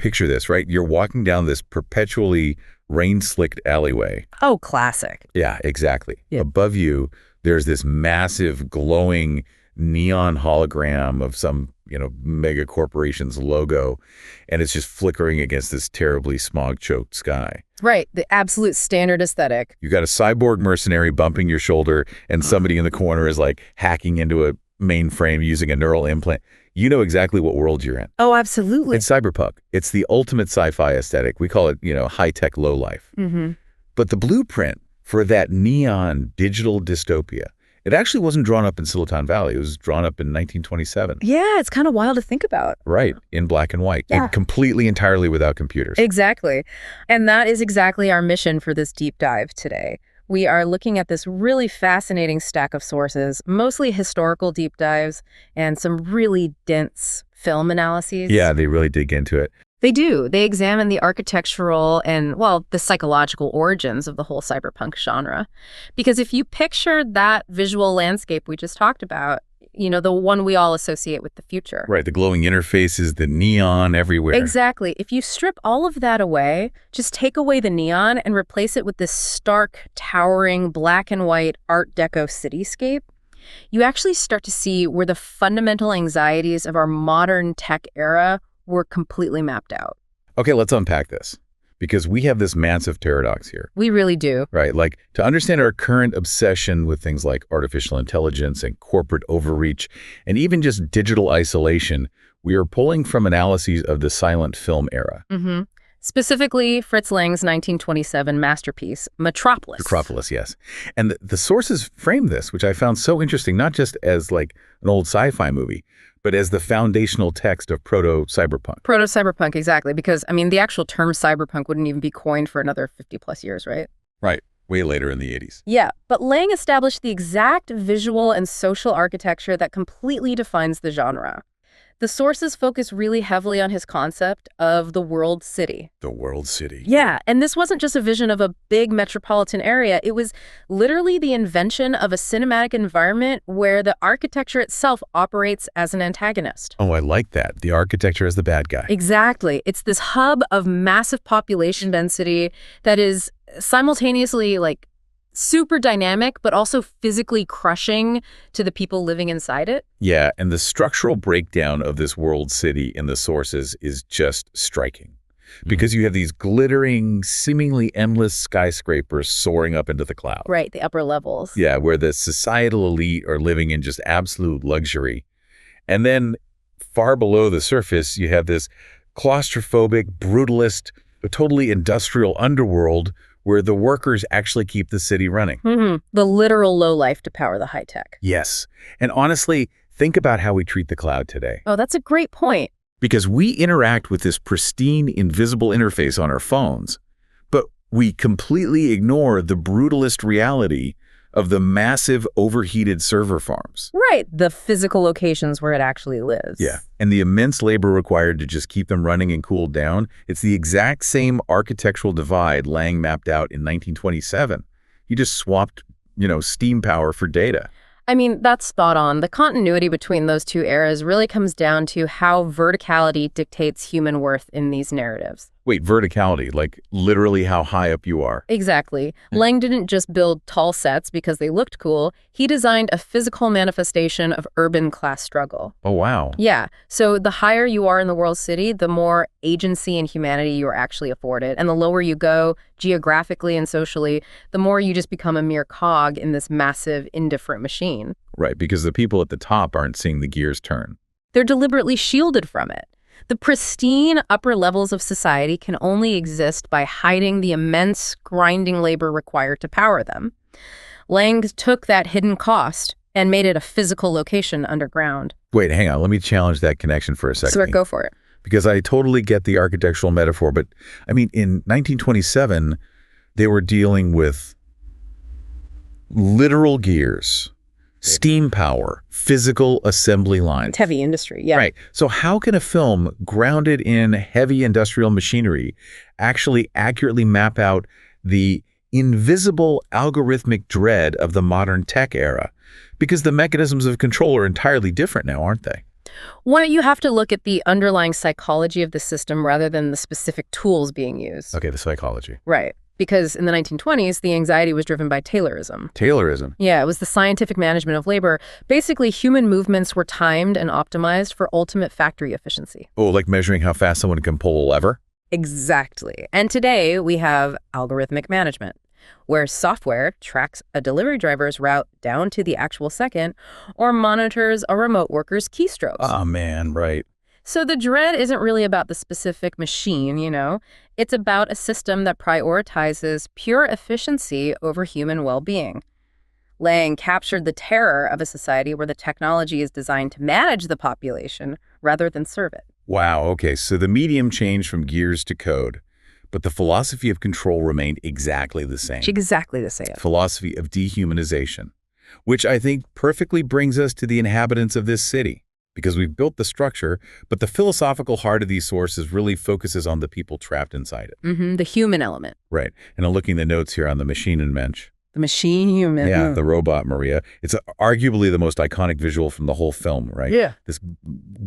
picture this, right? You're walking down this perpetually rain-slicked alleyway. Oh, classic. Yeah, exactly. Yeah. Above you, there's this massive glowing neon hologram of some, mega corporation's logo, and it's just flickering against this terribly smog-choked sky. Right, the absolute standard aesthetic. You got a cyborg mercenary bumping your shoulder, and somebody in the corner is like hacking into a mainframe using a neural implant. You know exactly what world you're in. Oh, absolutely. It's cyberpunk. It's the ultimate sci-fi aesthetic. We call it, high-tech low-life. Mm-hmm. But the blueprint for that neon digital dystopia, it actually wasn't drawn up in Silicon Valley. It was drawn up in 1927. Yeah, it's kind of wild to think about. Right, in black and white, Yeah. and completely entirely without computers. Exactly. And that is exactly our mission for this deep dive today. We are looking at this really fascinating stack of sources, mostly historical deep dives and some really dense film analyses. Yeah, they really dig into it. They do. They examine the architectural and, well, the psychological origins of the whole cyberpunk genre. Because if you picture that visual landscape we just talked about, the one we all associate with the future. Right, the glowing interfaces, the neon everywhere. Exactly. If you strip all of that away, just take away the neon and replace it with this stark, towering, black and white Art Deco cityscape, you actually start to see where the fundamental anxieties of our modern tech era were completely mapped out. Okay, let's unpack this, because we have this massive paradox here. We really do. Right, like to understand our current obsession with things like artificial intelligence and corporate overreach, and even just digital isolation, we are pulling from analyses of the silent film era. Mm-hmm. Specifically, Fritz Lang's 1927 masterpiece, Metropolis. Metropolis, yes. And the sources frame this, which I found so interesting, not just as like an old sci-fi movie, but as the foundational text of proto-cyberpunk. Proto-cyberpunk, exactly. Because, the actual term cyberpunk wouldn't even be coined for another 50 plus years, right? Right. Way later in the 80s. Yeah, but Lang established the exact visual and social architecture that completely defines the genre. The sources focus really heavily on his concept of the world city. The world city. Yeah, and this wasn't just a vision of a big metropolitan area. It was literally the invention of a cinematic environment where the architecture itself operates as an antagonist. Oh, I like that. The architecture as the bad guy. Exactly. It's this hub of massive population density that is simultaneously super dynamic, but also physically crushing to the people living inside it. Yeah, and the structural breakdown of this world city in the sources is just striking. Because you have these glittering, seemingly endless skyscrapers soaring up into the cloud. Right, the upper levels. Yeah, where the societal elite are living in just absolute luxury. And then far below the surface, you have this claustrophobic, brutalist, totally industrial underworld where the workers actually keep the city running. Mm-hmm. The literal lowlife to power the high tech. Yes. And honestly, think about how we treat the cloud today. Oh, that's a great point. Because we interact with this pristine, invisible interface on our phones, but we completely ignore the brutalist reality of the massive overheated server farms. Right, the physical locations where it actually lives. Yeah, and the immense labor required to just keep them running and cooled down. It's the exact same architectural divide Lang mapped out in 1927. He just swapped, steam power for data. That's spot on. The continuity between those two eras really comes down to how verticality dictates human worth in these narratives. Wait, verticality, like literally how high up you are. Exactly. Lang didn't just build tall sets because they looked cool. He designed a physical manifestation of urban class struggle. Oh, wow. Yeah. So the higher you are in the world city, the more agency and humanity you are actually afforded. And the lower you go geographically and socially, the more you just become a mere cog in this massive, indifferent machine. Right, because the people at the top aren't seeing the gears turn. They're deliberately shielded from it. The pristine upper levels of society can only exist by hiding the immense grinding labor required to power them. Lang took that hidden cost and made it a physical location underground. Wait, hang on. Let me challenge that connection for a second. So go for it. Because I totally get the architectural metaphor, but in 1927, they were dealing with literal gears, steam power, physical assembly lines. It's heavy industry, yeah. Right. So how can a film grounded in heavy industrial machinery actually accurately map out the invisible algorithmic dread of the modern tech era? Because the mechanisms of control are entirely different now, aren't they? Well, you have to look at the underlying psychology of the system rather than the specific tools being used. Okay, the psychology. Right. Because in the 1920s, the anxiety was driven by Taylorism. Taylorism? Yeah, it was the scientific management of labor. Basically, human movements were timed and optimized for ultimate factory efficiency. Oh, like measuring how fast someone can pull a lever? Exactly. And today, we have algorithmic management, where software tracks a delivery driver's route down to the actual second or monitors a remote worker's keystrokes. Oh, man, right. So the dread isn't really about the specific machine, It's about a system that prioritizes pure efficiency over human well-being. Lang captured the terror of a society where the technology is designed to manage the population rather than serve it. Wow, okay, so the medium changed from gears to code, but the philosophy of control remained exactly the same. Exactly the same. Philosophy of dehumanization, which I think perfectly brings us to the inhabitants of this city. Because we've built the structure, but the philosophical heart of these sources really focuses on the people trapped inside it. The human element. Right. And I'm looking at the notes here on the Maschinenmensch. The machine human. Yeah, the robot Maria. It's arguably the most iconic visual from the whole film, right? Yeah. This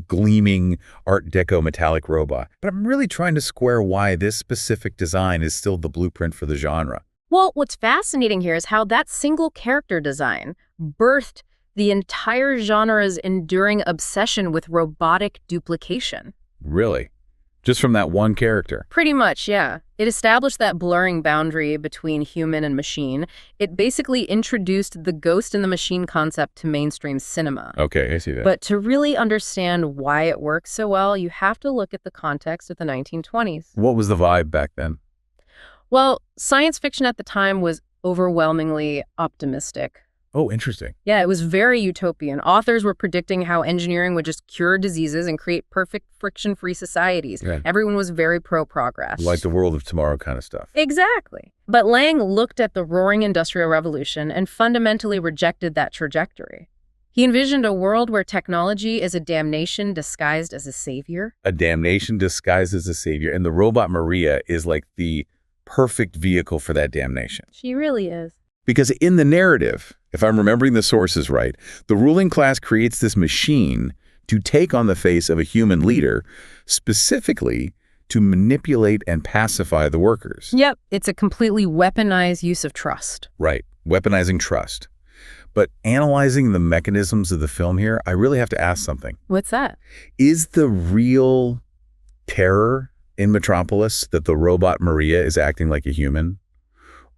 gleaming Art Deco metallic robot. But I'm really trying to square why this specific design is still the blueprint for the genre. Well, what's fascinating here is how that single character design birthed the entire genre's enduring obsession with robotic duplication. Really? Just from that one character? Pretty much, yeah. It established that blurring boundary between human and machine. It basically introduced the ghost in the machine concept to mainstream cinema. Okay, I see that. But to really understand why it works so well, you have to look at the context of the 1920s. What was the vibe back then? Well, science fiction at the time was overwhelmingly optimistic. Oh, interesting. Yeah, it was very utopian. Authors were predicting how engineering would just cure diseases and create perfect friction-free societies. Yeah. Everyone was very pro-progress. Like the world of tomorrow kind of stuff. Exactly. But Lang looked at the roaring Industrial Revolution and fundamentally rejected that trajectory. He envisioned a world where technology is a damnation disguised as a savior. A damnation disguised as a savior. And the robot Maria is like the perfect vehicle for that damnation. She really is. Because in the narrative, if I'm remembering the sources right, the ruling class creates this machine to take on the face of a human leader, specifically to manipulate and pacify the workers. Yep, it's a completely weaponized use of trust. Right, weaponizing trust. But analyzing the mechanisms of the film here, I really have to ask something. What's that? Is the real terror in Metropolis that the robot Maria is acting like a human?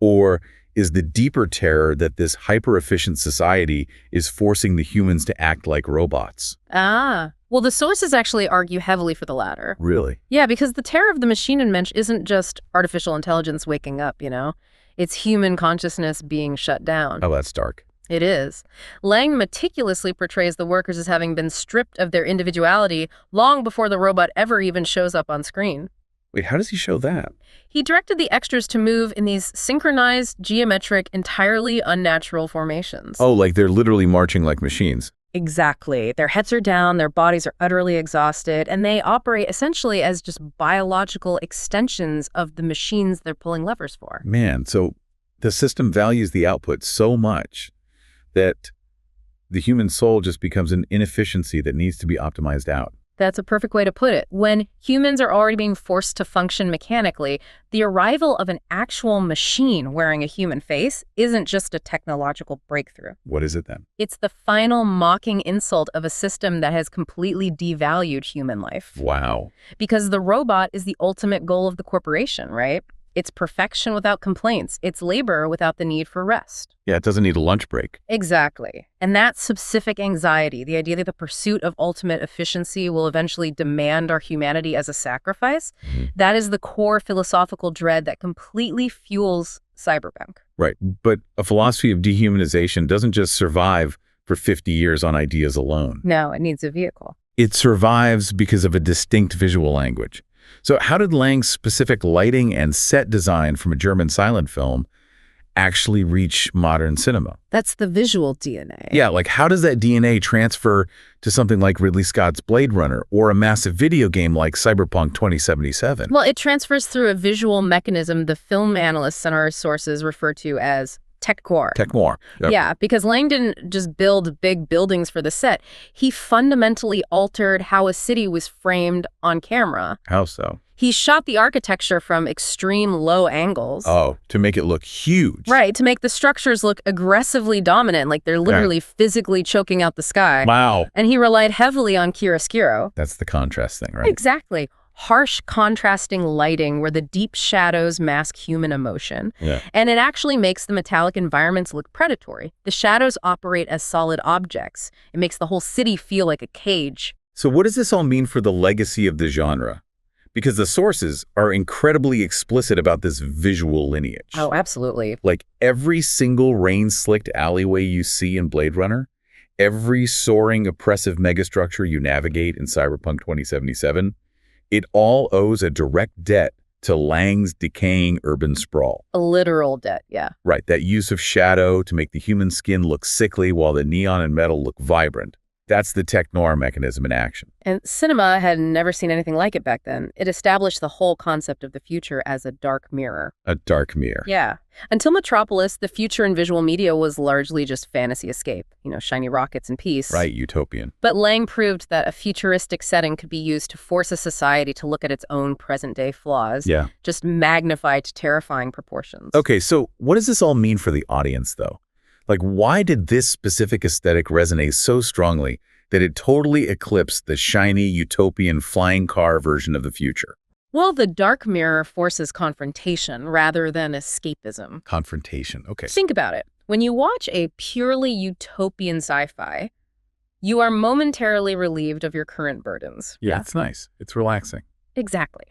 Or is the deeper terror that this hyper-efficient society is forcing the humans to act like robots? Well, the sources actually argue heavily for the latter. Really? Yeah, because the terror of the Maschinenmensch isn't just artificial intelligence waking up, It's human consciousness being shut down. Oh, that's dark. It is. Lang meticulously portrays the workers as having been stripped of their individuality long before the robot ever even shows up on screen. Wait, how does he show that? He directed the extras to move in these synchronized, geometric, entirely unnatural formations. Oh, like they're literally marching like machines. Exactly. Their heads are down, their bodies are utterly exhausted, and they operate essentially as just biological extensions of the machines they're pulling levers for. Man, so the system values the output so much that the human soul just becomes an inefficiency that needs to be optimized out. That's a perfect way to put it. When humans are already being forced to function mechanically, the arrival of an actual machine wearing a human face isn't just a technological breakthrough. What is it then? It's the final mocking insult of a system that has completely devalued human life. Wow. Because the robot is the ultimate goal of the corporation, right? It's perfection without complaints. It's labor without the need for rest. Yeah, it doesn't need a lunch break. Exactly. And that specific anxiety, the idea that the pursuit of ultimate efficiency will eventually demand our humanity as a sacrifice, that is the core philosophical dread that completely fuels cyberpunk. Right. But a philosophy of dehumanization doesn't just survive for 50 years on ideas alone. No, it needs a vehicle. It survives because of a distinct visual language. So how did Lang's specific lighting and set design from a German silent film actually reach modern cinema? That's the visual DNA. Yeah, like how does that DNA transfer to something like Ridley Scott's Blade Runner or a massive video game like Cyberpunk 2077? Well, it transfers through a visual mechanism the film analysts and our sources refer to as tech-noir. Tech-noir. Yep. Yeah, because Lang didn't just build big buildings for the set. He fundamentally altered how a city was framed on camera. How so? He shot the architecture from extreme low angles. Oh, to make it look huge. Right, to make the structures look aggressively dominant, like they're literally physically choking out the sky. Wow. And he relied heavily on chiaroscuro. That's the contrast thing, right? Exactly. Harsh, contrasting lighting where the deep shadows mask human emotion. Yeah. And it actually makes the metallic environments look predatory. The shadows operate as solid objects. It makes the whole city feel like a cage. So what does this all mean for the legacy of the genre? Because the sources are incredibly explicit about this visual lineage. Oh, absolutely. Like every single rain-slicked alleyway you see in Blade Runner, every soaring, oppressive megastructure you navigate in Cyberpunk 2077, it all owes a direct debt to Lang's decaying urban sprawl. A literal debt, yeah. Right, that use of shadow to make the human skin look sickly while the neon and metal look vibrant. That's the tech-noir mechanism in action. And cinema had never seen anything like it back then. It established the whole concept of the future as a dark mirror. A dark mirror. Yeah. Until Metropolis, the future in visual media was largely just fantasy escape. You know, shiny rockets and peace. Right, utopian. But Lang proved that a futuristic setting could be used to force a society to look at its own present-day flaws. Yeah. Just magnified to terrifying proportions. Okay, so what does this all mean for the audience, though? Like, why did this specific aesthetic resonate so strongly that it totally eclipsed the shiny, utopian flying car version of the future? Well, the dark mirror forces confrontation rather than escapism. Confrontation, okay. Think about it. When you watch a purely utopian sci-fi, you are momentarily relieved of your current burdens. Yeah, it's nice. It's relaxing. Exactly.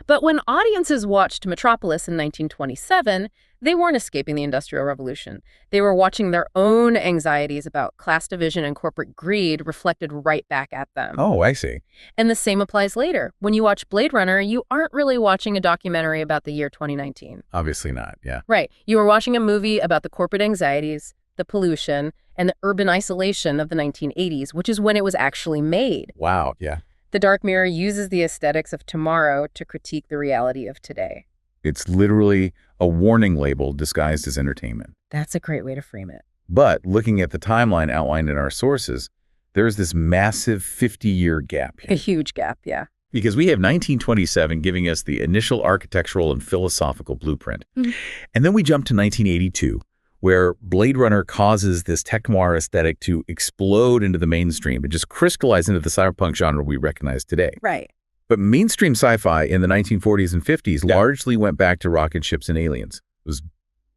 But when audiences watched Metropolis in 1927, they weren't escaping the Industrial Revolution. They were watching their own anxieties about class division and corporate greed reflected right back at them. Oh, I see. And the same applies later. When you watch Blade Runner, you aren't really watching a documentary about the year 2019. Obviously not, yeah. Right. You are watching a movie about the corporate anxieties, the pollution, and the urban isolation of the 1980s, which is when it was actually made. Wow, yeah. The dark mirror uses the aesthetics of tomorrow to critique the reality of today. It's literally a warning label disguised as entertainment. That's a great way to frame it. But looking at the timeline outlined in our sources, there's this massive 50-year gap here. A huge gap, yeah. Because we have 1927 giving us the initial architectural and philosophical blueprint. Mm-hmm. And then we jump to 1982, where Blade Runner causes this tech-noir aesthetic to explode into the mainstream and just crystallize into the cyberpunk genre we recognize today. Right. But mainstream sci-fi in the 1940s and 50s largely went back to rocket ships and aliens. It was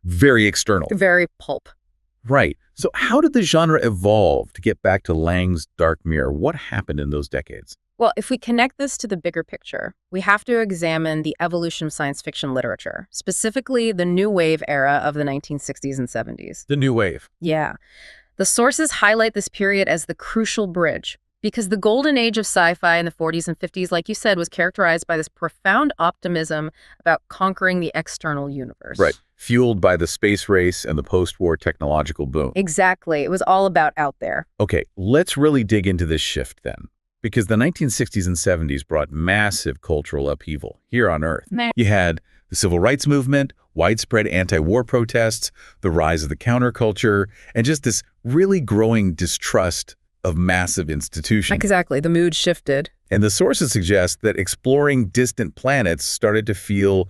very external. Very pulp. Right. So how did the genre evolve to get back to Lang's dark mirror? What happened in those decades? Well, if we connect this to the bigger picture, we have to examine the evolution of science fiction literature, specifically the New Wave era of the 1960s and 70s. The New Wave. Yeah. The sources highlight this period as the crucial bridge, because the golden age of sci-fi in the 40s and 50s, like you said, was characterized by this profound optimism about conquering the external universe. Right. Fueled by the space race and the post-war technological boom. Exactly. It was all about out there. Okay, let's really dig into this shift then. Because the 1960s and 70s brought massive cultural upheaval here on Earth. You had the civil rights movement, widespread anti-war protests, the rise of the counterculture, and just this really growing distrust of massive institutions. Exactly. The mood shifted. And the sources suggest that exploring distant planets started to feel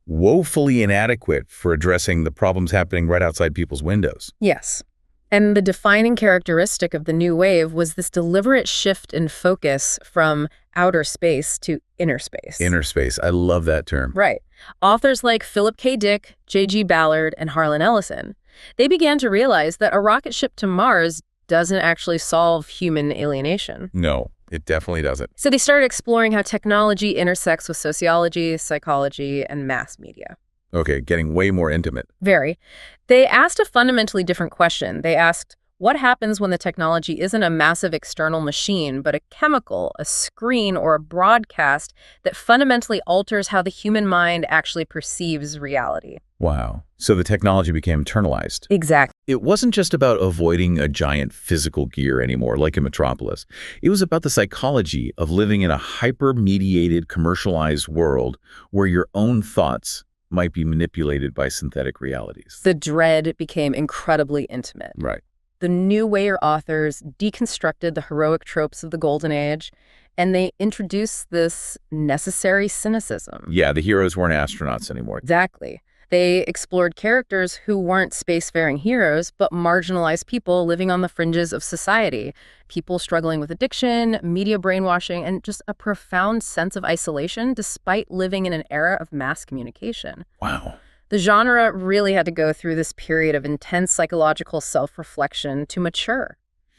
woefully inadequate for addressing the problems happening right outside people's windows. Yes. And the defining characteristic of the New Wave was this deliberate shift in focus from outer space to inner space. Inner space. I love that term. Right. Authors like Philip K. Dick, J.G. Ballard, and Harlan Ellison, they began to realize that a rocket ship to Mars doesn't actually solve human alienation. No, it definitely doesn't. So they started exploring how technology intersects with sociology, psychology, and mass media. Okay, getting way more intimate. Very. They asked a fundamentally different question. They asked, what happens when the technology isn't a massive external machine, but a chemical, a screen, or a broadcast that fundamentally alters how the human mind actually perceives reality? Wow. So the technology became internalized. Exactly. It wasn't just about avoiding a giant physical gear anymore, like in Metropolis. It was about the psychology of living in a hyper-mediated, commercialized world where your own thoughts might be manipulated by synthetic realities. The dread became incredibly intimate. Right. The New Wave authors deconstructed the heroic tropes of the Golden Age, and they introduced this necessary cynicism. Yeah, the heroes weren't astronauts anymore. Exactly. They explored characters who weren't spacefaring heroes, but marginalized people living on the fringes of society. People struggling with addiction, media brainwashing, and just a profound sense of isolation despite living in an era of mass communication. Wow. The genre really had to go through this period of intense psychological self-reflection to mature.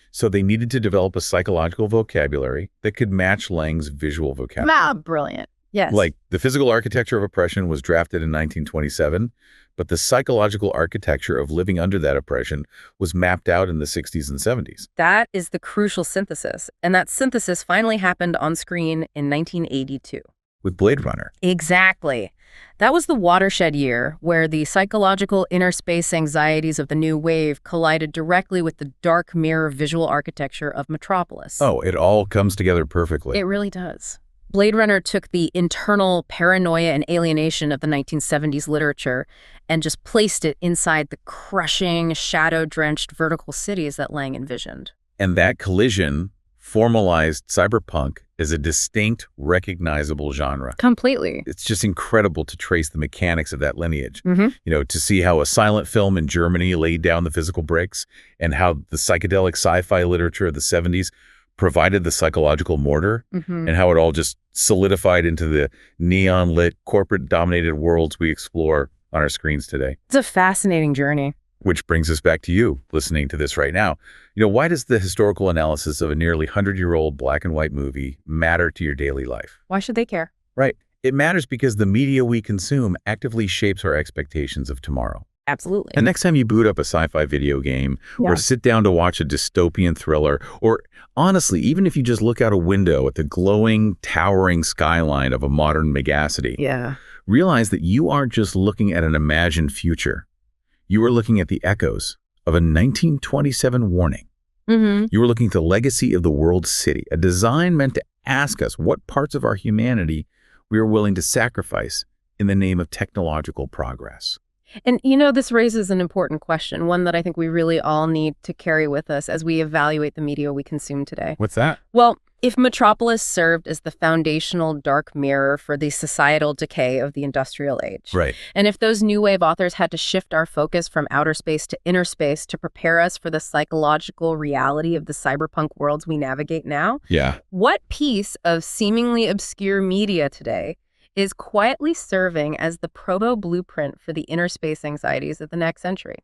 So they needed to develop a psychological vocabulary that could match Lang's visual vocabulary. Ah, brilliant. Yes. Like, the physical architecture of oppression was drafted in 1927, but the psychological architecture of living under that oppression was mapped out in the 60s and 70s. That is the crucial synthesis, and that synthesis finally happened on screen in 1982. With Blade Runner. Exactly. That was the watershed year where the psychological inner space anxieties of the New Wave collided directly with the dark mirror visual architecture of Metropolis. Oh, it all comes together perfectly. It really does. Blade Runner took the internal paranoia and alienation of the 1970s literature and just placed it inside the crushing, shadow-drenched vertical cities that Lang envisioned. And that collision formalized cyberpunk as a distinct, recognizable genre. Completely. It's just incredible to trace the mechanics of that lineage. Mm-hmm. You know, to see how a silent film in Germany laid down the physical bricks and how the psychedelic sci-fi literature of the 70s provided the psychological mortar, and how it all just solidified into the neon-lit, corporate-dominated worlds we explore on our screens today. It's a fascinating journey. Which brings us back to you, listening to this right now. You know, why does the historical analysis of a nearly 100-year-old black and white movie matter to your daily life? Why should they care? Right. It matters because the media we consume actively shapes our expectations of tomorrow. Absolutely. And next time you boot up a sci-fi video game or sit down to watch a dystopian thriller, or honestly, even if you just look out a window at the glowing, towering skyline of a modern megacity, realize that you aren't just looking at an imagined future. You are looking at the echoes of a 1927 warning. You are looking at the legacy of the world city, a design meant to ask us what parts of our humanity we are willing to sacrifice in the name of technological progress. And, you know, this raises an important question, one that I think we really all need to carry with us as we evaluate the media we consume today. What's that? Well, if Metropolis served as the foundational dark mirror for the societal decay of the industrial age, Right. and if those New Wave authors had to shift our focus from outer space to inner space to prepare us for the psychological reality of the cyberpunk worlds we navigate now, what piece of seemingly obscure media today is quietly serving as the proto blueprint for the inner space anxieties of the next century?